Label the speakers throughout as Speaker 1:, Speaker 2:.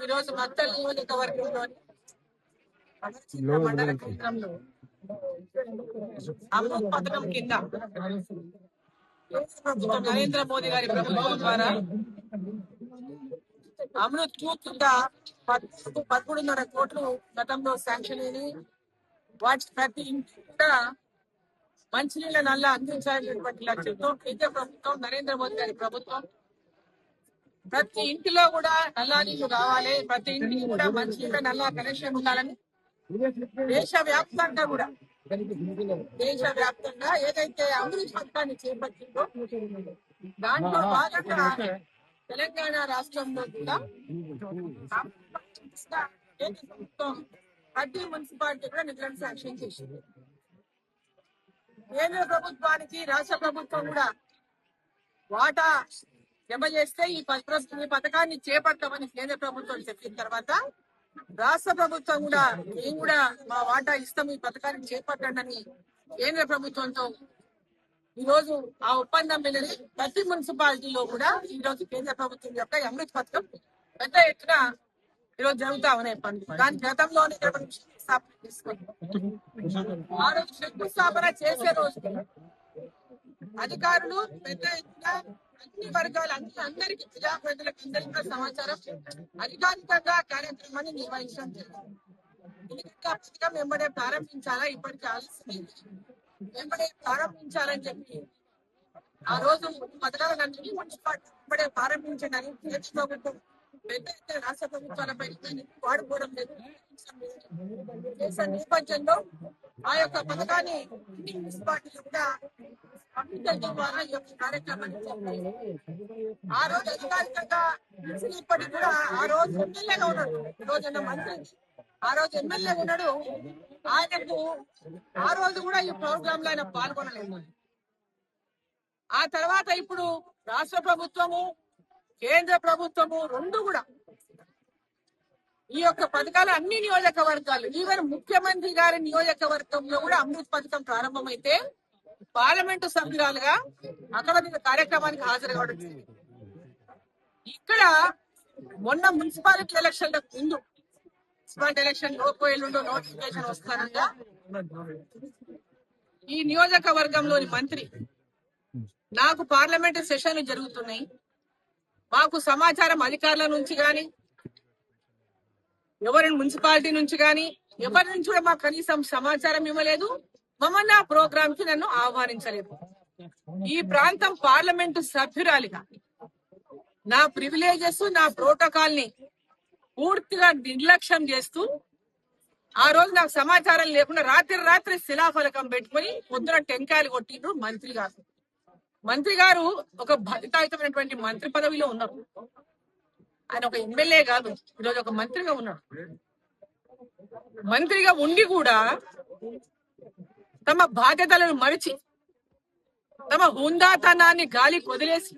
Speaker 1: ఈరోజు మత్తల్ నియోజకవర్గంలోని మండల కేంద్రంలో అమృత్ పథకం కింద నరేంద్ర మోదీ గారి ప్రభుత్వం ద్వారా అమృత్ 2 కింద 13.5 కోట్లు గతంలో శాంక్షన్ అయినాయి. వాటి ప్రతి ఇంటికి కూడా మంచినీళ్ళ నల్ల అందించాలనేటువంటి లక్ష్యంతో కేంద్ర ప్రభుత్వం, నరేంద్ర మోదీ గారి ప్రభుత్వం ప్రతి ఇంటిలో కూడా నల్లా నీళ్లు కావాలి, ప్రతి ఇంటికి కూడా మంచినీళ్ళ నల్ల కనెక్షన్ ఉండాలని దేశవ్యాప్తంగా ఏదైతే అమృత్ పథకాన్ని చేపట్టిందో దాంట్లో భాగంగా తెలంగాణ రాష్ట్రంలో కూడా కేంద్ర ప్రభుత్వం ప్రతి మున్సిపాలిటీ కూడా నిధులను శాంక్షన్ చేసింది. కేంద్ర ప్రభుత్వానికి రాష్ట్ర ప్రభుత్వం కూడా వాటా జమ చేస్తే ఈ పథకాన్ని చేపడతామని కేంద్ర ప్రభుత్వం చెప్పిన తర్వాత రాష్ట్ర ప్రభుత్వం కూడా మేము కూడా మా వాటా ఇస్తాం, ఈ పథకాన్ని చేపట్టండి అని కేంద్ర ప్రభుత్వంతో ఈ రోజు ఆ ఒప్పందం మీద ప్రతి మున్సిపాలిటీలో కూడా ఈ రోజు కేంద్ర ప్రభుత్వం యొక్క అమృత్ పథకం పెద్ద ఎత్తున ఈరోజు జరుగుతా ఉన్నాయి పనులు. దాని గతంలోనే ఆ రోజు శంకుస్థాపన చేసే రోజు అధికారులు పెద్ద ఎత్తున అన్ని వర్గాలు అందరికీ ప్రజాప్రతినిధులకు అందరికీ సమాచారం అధికారికంగా కార్యక్రమాన్ని నిర్వహించడం జరిగింది. పథకం వెంబడే ప్రారంభించాలా, ఇప్పటికీ ఆలస్యం వెంబడే ప్రారంభించాలని చెప్పి ఆ రోజు పథకాలన్నింటినీ మున్సిపాలిటీ వెంబడే ప్రారంభించడానికి కేంద్ర ప్రభుత్వం పెద్ద ఎత్తున రాష్ట్ర ప్రభుత్వాలపై వాడుకోవడం లేదు చేసిన నేపథ్యంలో ఆ యొక్క పథకాన్ని మున్సిపాలిటీలు కూడా ద్వారా ఈ యొక్క కార్యక్రమాన్ని ఆ రోజు అధికారికంగా ఇప్పటికి కూడా ఆ రోజు ఎమ్మెల్యేగా ఉన్నాడు, ఈ రోజు మంత్రి ఆ రోజు ఎమ్మెల్యేగా ఉన్నాడు. ఆయనకు ఆ రోజు కూడా ఈ ప్రోగ్రామ్ లో ఆయన పాల్గొనలేదు. ఆ తర్వాత ఇప్పుడు రాష్ట్ర ప్రభుత్వము, కేంద్ర ప్రభుత్వము రెండు కూడా ఈ యొక్క పథకాలు అన్ని నియోజకవర్గాలు, ఈవెన్ ముఖ్యమంత్రి గారి నియోజకవర్గంలో కూడా అమృత్ పథకం ప్రారంభమైతే పార్లమెంటు సభ్యురాలుగా అక్కడ కార్యక్రమానికి హాజరు కావడం. ఇక్కడ మొన్న మున్సిపాలిటీ ఎలక్షన్ ముందు మున్సిపాలిటీ ఎలక్షన్ లోపోయేళ్ళు నోటిఫికేషన్ వస్తానగా ఈ నియోజకవర్గంలోని మంత్రి నాకు పార్లమెంటు సెషన్లు జరుగుతున్నాయి, మాకు సమాచారం అధికారుల నుంచి గాని ఎవరి మున్సిపాలిటీ నుంచి గాని ఎవరి నుంచి కూడా మాకు కనీసం సమాచారం ఇవ్వలేదు, మమ్మల్ని ఆ ప్రోగ్రామ్ కి నన్ను ఆహ్వానించలేదు. ఈ ప్రాంతం పార్లమెంటు సభ్యురాలిగా నా ప్రివిలేజెస్, నా ప్రోటోకాల్ ని పూర్తిగా నిర్లక్ష్యం చేస్తూ ఆ రోజు నాకు సమాచారం లేకుండా రాత్రి శిలాఫలకం పెట్టుకుని పొద్దున టెంకాయలు కొట్టిండ్రు మంత్రి గారు. మంత్రి గారు ఒక బాధ్యతాయుతమైనటువంటి మంత్రి పదవిలో ఉన్నారు. ఆయన ఒక ఎమ్మెల్యే కాదు, ఈరోజు ఒక మంత్రిగా ఉన్నాడు. మంత్రిగా ఉండి కూడా తమ బాధ్యతలను మరిచి తమ హుందాతనాన్ని గాలి కొదిలేసి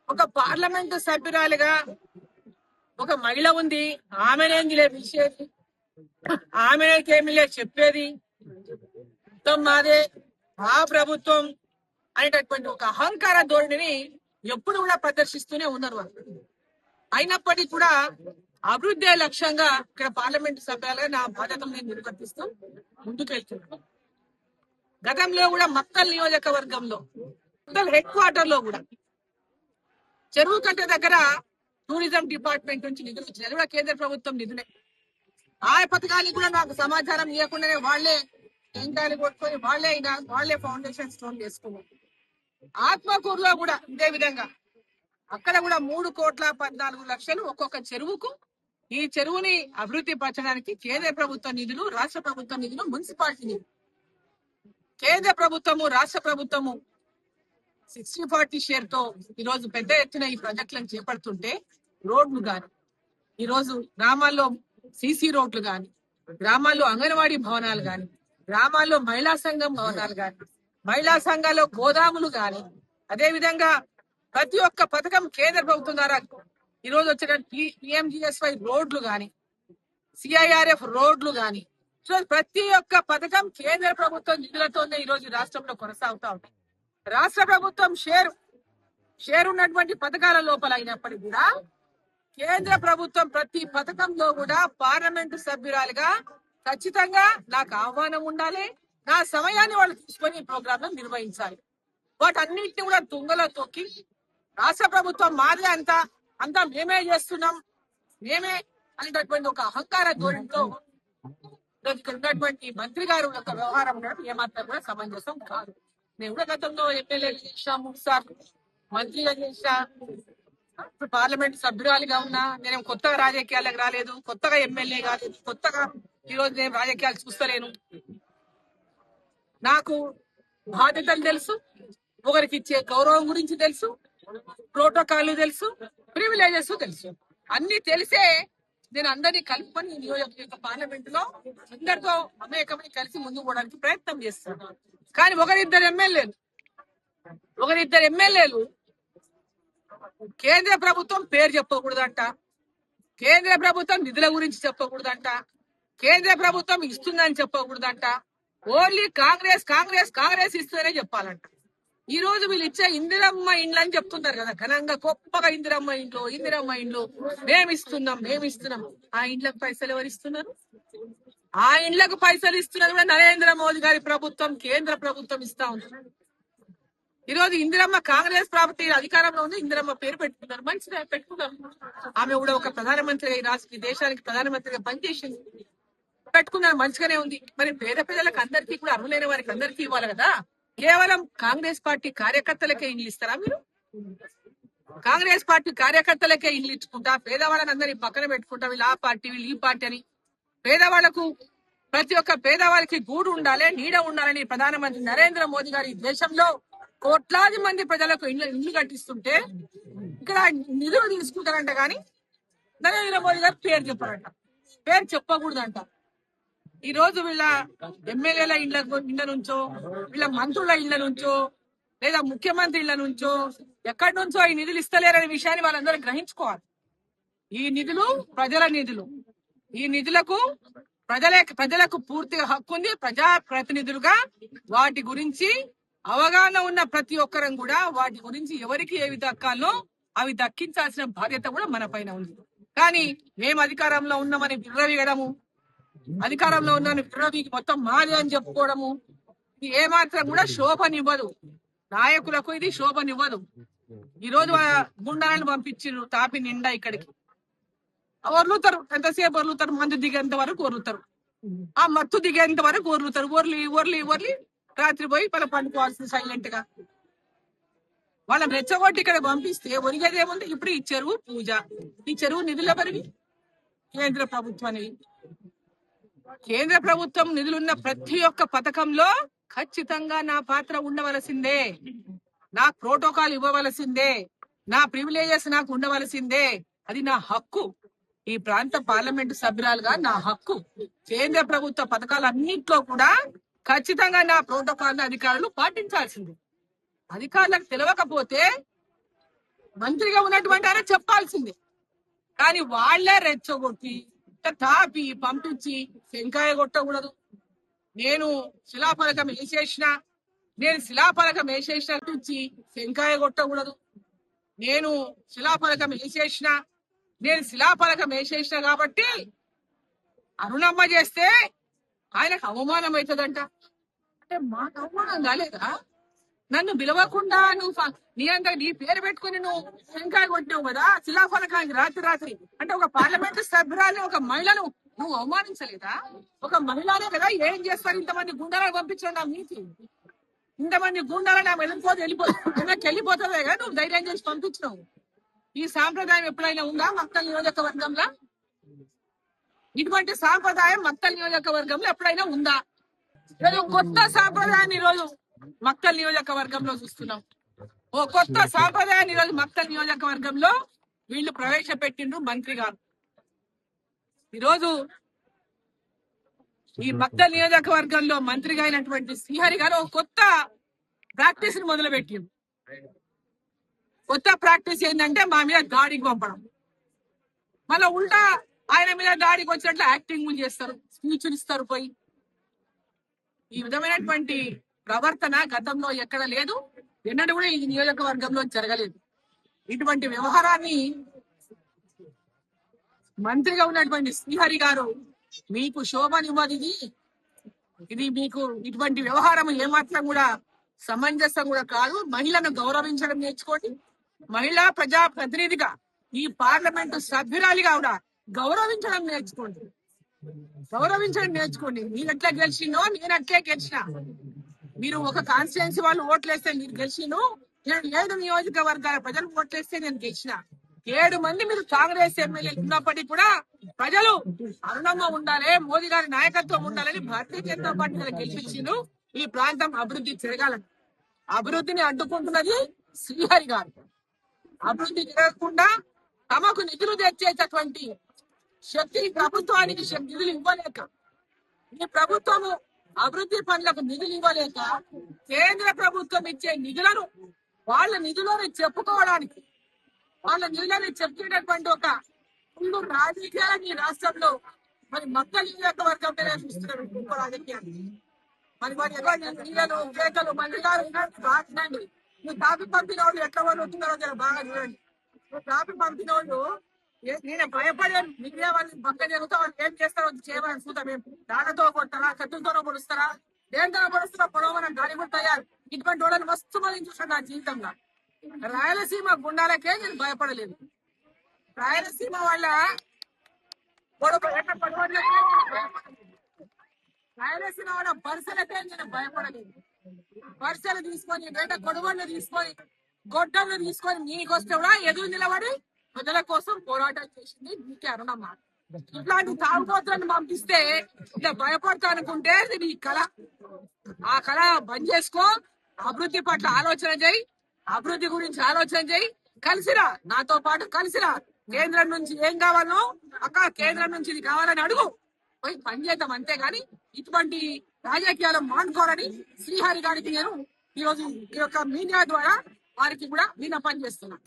Speaker 1: ఒక పార్లమెంటు సభ్యురాలుగా ఒక మహిళ ఉంది, ఆమెనేందిలే పిలిచేది, ఆమెనేకేమిలే చెప్పేది, మాదే ఆ ప్రభుత్వం అనేటటువంటి ఒక అహంకార ధోరణిని ఎప్పుడు కూడా ప్రదర్శిస్తూనే ఉన్నారు. అయినప్పటికీ కూడా అభివృద్ధి లక్ష్యంగా ఇక్కడ పార్లమెంటు సభ్యులుగా నా బాధ్యతను నేను నిర్వర్తిస్తూ ముందుకెళ్తున్నాను. గతంలో కూడా మత్తల్ నియోజకవర్గంలో హెడ్ క్వార్టర్ లో కూడా చెరువు కట్ట దగ్గర టూరిజం డిపార్ట్మెంట్ నుంచి నిధులు వచ్చినాయి, కూడా కేంద్ర ప్రభుత్వం నిధులే. ఆ పథకానికి కూడా నాకు సమాచారం ఇవ్వకుండానే వాళ్లే టెంకాయలు కొట్టుకొని వాళ్లే ఫౌండేషన్ స్టోన్ చేసుకున్నారు. ఆత్మకూరులో కూడా ఇదే విధంగా అక్కడ కూడా 3,14,00,000 ఒక్కొక్క చెరువుకు. ఈ చెరువుని అభివృద్ధి పరచడానికి కేంద్ర ప్రభుత్వ నిధులు, రాష్ట్ర ప్రభుత్వ నిధులు, మున్సిపాలిటీ నిధులు, కేంద్ర ప్రభుత్వము రాష్ట్ర ప్రభుత్వము 60-40 షేర్ తో ఈరోజు పెద్ద ఎత్తున ఈ ప్రాజెక్టులను చేపడుతుంటే రోడ్లు గాని, ఈరోజు గ్రామాల్లో సిసి రోడ్లు గాని, గ్రామాల్లో అంగన్వాడీ భవనాలు గాని, గ్రామాల్లో మహిళా సంఘం భవనాలు గాని, మహిళా సంఘాల్లో గోదాములు గాని, అదే విధంగా ప్రతి ఒక్క పథకం కేంద్ర ప్రభుత్వం ద్వారా ఈరోజు వచ్చిన పిఎంజిఎస్వై రోడ్లు గాని, సిఐఆర్ఎఫ్ రోడ్లు గాని, ప్రతి ఒక్క పథకం కేంద్ర ప్రభుత్వం నిధులతోనే ఈరోజు రాష్ట్రంలో కొనసాగుతా ఉంటాయి. రాష్ట్ర ప్రభుత్వం షేర్ ఉన్నటువంటి పథకాల లోపల అయినప్పటికీ కూడా కేంద్ర ప్రభుత్వం ప్రతి పథకంలో కూడా పార్లమెంటు సభ్యురాలుగా ఖచ్చితంగా నాకు ఆహ్వానం ఉండాలి. నా సమయాన్ని వాళ్ళు తీసుకొని ప్రోగ్రామ్ నిర్వహించాలి. వాటన్నిటిని కూడా తుంగలో తొక్కి రాష్ట్ర ప్రభుత్వం మాదే అంతా మేమే చేస్తున్నాం, మేమే అనేటటువంటి ఒక అహంకార ధోరణితో ఇక్కడ ఉన్నటువంటి మంత్రి గారు యొక్క వ్యవహారం ఉండడం ఏమాత్రం కూడా సమంజసం కాదు. నేను కూడా గతంలో ఎమ్మెల్యేలు చేసిన 3 సార్లు, మంత్రిగా చేసిన, పార్లమెంట్ సభ్యురాలిగా ఉన్నా. నేను కొత్తగా రాజకీయాలకు రాలేదు, కొత్తగా ఎమ్మెల్యే కాలేదు, కొత్తగా ఈరోజు నేను రాజకీయాలు చూస్తలేను. నాకు బాధ్యతలు తెలుసు, ఒకరికి ఇచ్చే గౌరవం గురించి తెలుసు, ప్రోటోకాల్ తెలుసు, ప్రివిలేజెస్ తెలుసు. అన్ని తెలిసే నేను అందరినీ కలుపుకొని నియోజకవర్గ పార్లమెంట్ లో అందరితో అమేకమై కలిసి ముందుకు పోవడానికి ప్రయత్నం చేస్తాను. కానీ ఒకరిద్దరు ఎమ్మెల్యేలు కేంద్ర ప్రభుత్వం పేరు చెప్పకూడదంట, కేంద్ర ప్రభుత్వం నిధుల గురించి చెప్పకూడదంట, కేంద్ర ప్రభుత్వం ఇస్తుందని చెప్పకూడదంట, ఓన్లీ కాంగ్రెస్ ఇస్తేనే చెప్పాలంట. ఈ రోజు వీళ్ళు ఇచ్చే ఇందిరమ్మ ఇండ్లు అని చెప్తున్నారు కదా, ఘనంగా గొప్పగా ఇందిరమ్మ ఇండ్లు మేమిస్తున్నాం. ఆ ఇండ్లకు పైసలు ఎవరు ఇస్తున్నారు? ఆ ఇండ్లకు పైసలు ఇస్తున్నారు కూడా నరేంద్ర మోదీ గారి ప్రభుత్వం, కేంద్ర ప్రభుత్వం ఇస్తా ఉంది. ఈ రోజు ఇందిరమ్మ కాంగ్రెస్ పార్టీ అధికారంలో ఉంది, ఇందిరమ్మ పేరు పెట్టుకున్నారు, మంచిగా పెట్టుకున్నారు. ఆమె కూడా ఒక ప్రధానమంత్రి రాష్ట్ర దేశానికి ప్రధానమంత్రిగా పనిచేసింది, పెట్టుకున్నారు, మంచిగానే ఉంది. మరి పేద ప్రజలకు అందరికీ కూడా అర్హులైన వారికి అందరికీ ఇవ్వాలి కదా. కేవలం కాంగ్రెస్ పార్టీ కార్యకర్తలకే ఇండ్లు ఇస్తారా మీరు? కాంగ్రెస్ పార్టీ కార్యకర్తలకే ఇండ్లు ఇచ్చుకుంటా పేదవాళ్ళని అందరినీ పక్కన పెట్టుకుంటా, వీళ్ళు ఆ పార్టీ వీళ్ళు ఈ పార్టీ అని. పేదవాళ్లకు, ప్రతి ఒక్క పేదవాళ్ళకి గూడు ఉండాలి, నీడ ఉండాలని ప్రధానమంత్రి నరేంద్ర మోదీ గారి దేశంలో కోట్లాది మంది ప్రజలకు ఇండ్లు కట్టిస్తుంటే ఇక్కడ నిధులు తీసుకుంటారంట, కానీ నరేంద్ర మోదీ గారు పేరు చెప్పారంట, పేరు చెప్పకూడదంట. ఈ రోజు వీళ్ళ ఎమ్మెల్యేల ఇళ్ల నుంచో, వీళ్ళ మంత్రుల ఇళ్ల నుంచో, లేదా ముఖ్యమంత్రి ఇళ్ల నుంచో, ఎక్కడి నుంచో ఈ నిధులు ఇస్తలేరనే విషయాన్ని వాళ్ళందరూ గ్రహించుకోవాలి. ఈ నిధులు ప్రజల నిధులు, ఈ నిధులకు ప్రజలకు పూర్తిగా హక్కు ఉంది. ప్రజా ప్రతినిధులుగా వాటి గురించి అవగాహన ఉన్న ప్రతి ఒక్కరం కూడా వాటి గురించి ఎవరికి ఏవి దక్కాలో అవి దక్కించాల్సిన బాధ్యత కూడా మన పైన ఉంది. కానీ మేము అధికారంలో ఉన్నామని విర్రవీయడము, అధికారంలో ఉన్నాను విర్రవీకి మొత్తం మాది అని చెప్పుకోవడము, ఇది ఏమాత్రం కూడా శోభనివ్వదు. నాయకులకు ఇది శోభనివ్వదు. ఈ రోజు గుండాలను పంపించారు తాపి నిండా ఇక్కడికి, ఒర్లుతారు, ఎంతసేపు ఒర్లుతారు, మందు దిగేంత వరకు ఒర్లుతారు, ఆ మత్తు దిగేంత వరకు ఒర్లుతారు, ఒర్లి రాత్రి పోయి పండుకోవాల్సింది సైలెంట్ గా. వాళ్ళని రెచ్చగొట్టి ఇక్కడ పంపిస్తే ఒరిగేదేముంది? ఇప్పుడు ఈ చెరువు పూజ, ఈ చెరువు నిధులు ఎవరివి? కేంద్ర ప్రభుత్వానికి. కేంద్ర ప్రభుత్వం నిధులున్న ప్రతి ఒక్క పథకంలో ఖచ్చితంగా నా పాత్ర ఉండవలసిందే, నా ప్రోటోకాల్ ఇవ్వవలసిందే, నా ప్రివిలేజెస్ నాకు ఉండవలసిందే. అది నా హక్కు. ఈ ప్రాంత పార్లమెంటు సభ్యురాలుగా నా హక్కు. కేంద్ర ప్రభుత్వ పథకాలన్నింటిలో కూడా ఖచ్చితంగా నా ప్రోటోకాల్ అధికారులు పాటించాల్సిందే. అధికారులకు తెలియకపోతే మంత్రిగా ఉన్నటువంటి ఆయన చెప్పాల్సిందే. కానీ వాళ్లే రెచ్చగొట్టి తాపి పంపించి శంకాయ కొట్టకూడదు. నేను శిలాఫలకం వేసేసిన శంకాయ కొట్టకూడదు. నేను శిలాఫలకం వేసేసిన కాబట్టి అరుణమ్మ చేస్తే ఆయనకు అవమానం అవుతుందంట. అంటే మాకు అవమానం కాలేదా? నన్ను పిలవకుండా నీ పేరు పెట్టుకుని నువ్వు శంకాయ కొట్టినావు కదా శిలాఫలకానికి రాత్రి. అంటే ఒక పార్లమెంటు సభ్యురాలు, ఒక మహిళను నువ్వు అవమానించలేదా? ఒక మహిళనే కదా, ఏం చేస్తారు? ఇంతమంది గుండాలను పంపించండి, నీతి ఇంతమంది గుండాలను వెళ్ళిపోతుందే కదా, నువ్వు ధైర్యం చేసి పంపించినావు. ఈ సాంప్రదాయం ఎప్పుడైనా ఉందా మక్తల్ నియోజకవర్గంలో? ఇటువంటి సాంప్రదాయం మక్తల్ నియోజకవర్గంలో ఎప్పుడైనా ఉందా? కొత్త సాంప్రదాయాన్ని ఈరోజు మక్తల్ నియోజకవర్గంలో చూస్తున్నాం. ఓ కొత్త సాంప్రదాయాన్ని ఈరోజు మక్తల్ నియోజకవర్గంలో వీళ్ళు ప్రవేశపెట్టిండ్రు మంత్రి గారు. ఈరోజు ఈ మక్తల్ నియోజకవర్గంలో మంత్రిగా అయినటువంటి శ్రీహరి గారు ఒక కొత్త ప్రాక్టీస్ ని మొదలుపెట్టిండ్రు. కొత్త ప్రాక్టీస్ ఏంటంటే మా మీద దాడికి పంపడం, మళ్ళీ ఉల్టా ఆయన మీద దాడికి వచ్చినట్లు యాక్టింగ్ చేస్తారు, స్పీచ్లు ఇస్తారు పోయి. ఈ విధమైనటువంటి ప్రవర్తన గతంలో ఎక్కడ లేదు, ఎన్నడూ కూడా ఈ నియోజకవర్గంలో జరగలేదు. ఇటువంటి వ్యవహారాన్ని మంత్రిగా ఉన్నటువంటి శ్రీహరి గారు మీకు శోభనివ్వదు ఇది మీకు ఇటువంటి వ్యవహారం ఏమాత్రం కూడా సమంజసం కూడా కాదు. మహిళను గౌరవించడం నేర్చుకోండి. మహిళా ప్రజా ప్రతినిధిగా ఈ పార్లమెంటు సభ్యురాలిగా కూడా గౌరవించడం నేర్చుకోండి. గౌరవించడం నేర్చుకోండి. మీరు ఎట్లా గెలిచినో నేను అట్లే గెలిచిన. మీరు ఒక కాన్స్టిట్యున్సీ వాళ్ళు ఓట్లేస్తే మీరు గెలిచిను. నేను 7 నియోజకవర్గాల ప్రజలు ఓట్లేస్తే నేను గెలిచిన. 7 మంది మీరు కాంగ్రెస్ ఎమ్మెల్యేలు ఉన్నప్పటికీ కూడా ప్రజలు అరుణమ్మ ఉండాలి, మోదీ గారి నాయకత్వం ఉండాలని భారతీయ జనతా పార్టీ గెలిపించిండు. ఈ ప్రాంతం అభివృద్ధి జరగాలని. అభివృద్ధిని అడ్డుకుంటున్నది శ్రీహరి గారు. అభివృద్ధి జరగకుండా తమకు నిధులు తెచ్చేటటువంటి శక్తి ప్రభుత్వానికి నిధులు ఇవ్వలేక, ఈ ప్రభుత్వము అభివృద్ధి పనులకు నిధులు ఇవ్వలేక కేంద్ర ప్రభుత్వం ఇచ్చే నిధులను వాళ్ళ నిధులను చెప్పుకోవడానికి, వాళ్ళ నిధులను చెప్పుకునేటువంటి ఒక ముందు రాజకీయాలను ఈ రాష్ట్రంలో మరి మొత్తం నియోజకవర్గం చూస్తున్నారు. ఇంకో రాజకీయాలు మరి నీళ్ళు కేకలు మంత్రి గారు బాగుందండి. నువ్వు కాపీ పంపిన వాళ్ళు ఎట్లా వాళ్ళు వస్తున్నారో బాగా చూడండి. నువ్వు కాపీ పంపిన వాళ్ళు నేను భయపడాను. మీడియా వాళ్ళని పక్క జరుగుతా వాళ్ళు ఏం చేస్తారో చేయమని చూద్దాం. మేము దానితో కొడతారా, కత్తులతోనో పొడుస్తారా, దేంతో పొడుస్తారా, పొడవమని దాని కూడా తయారు. ఇటువంటి వాళ్ళని మస్తు మంది చూసాను నా జీవితంలో. రాయలసీమ గుండాలకే నేను భయపడలేదు. రాయలసీమ వాళ్ళ రాయలసీమ వాళ్ళ బర్సలకే నేను భయపడలేదు. బర్సలు తీసుకొని బయట కొడుగోళ్ళు తీసుకొని గొడ్డళ్ళు తీసుకొని నీకొస్తే కూడా ఎదురు నిలబడి ప్రజల కోసం పోరాటం చేసింది నీకే అరుణమ్మ. ఇట్లాంటి తాగుబోతులను పంపిస్తే ఇలా భయపడతా అనుకుంటే నీ కళ. ఆ కళ బంద్ చేసుకో. అభివృద్ధి పట్ల ఆలోచన చేయి. అభివృద్ధి గురించి ఆలోచన చేయి. కలిసిరా, నాతో పాటు కలిసిరా. కేంద్రం నుంచి ఏం కావాలో అక్క కేంద్రం నుంచి ఇది కావాలని అడుగు, పోయి పనిచేద్దాం. అంతేగాని ఇటువంటి రాజకీయాలు మానుకోవాలని శ్రీహరి గారికి నేను ఈరోజు ఈ యొక్క మీడియా ద్వారా వారికి కూడా విన్నపం చేస్తున్నా.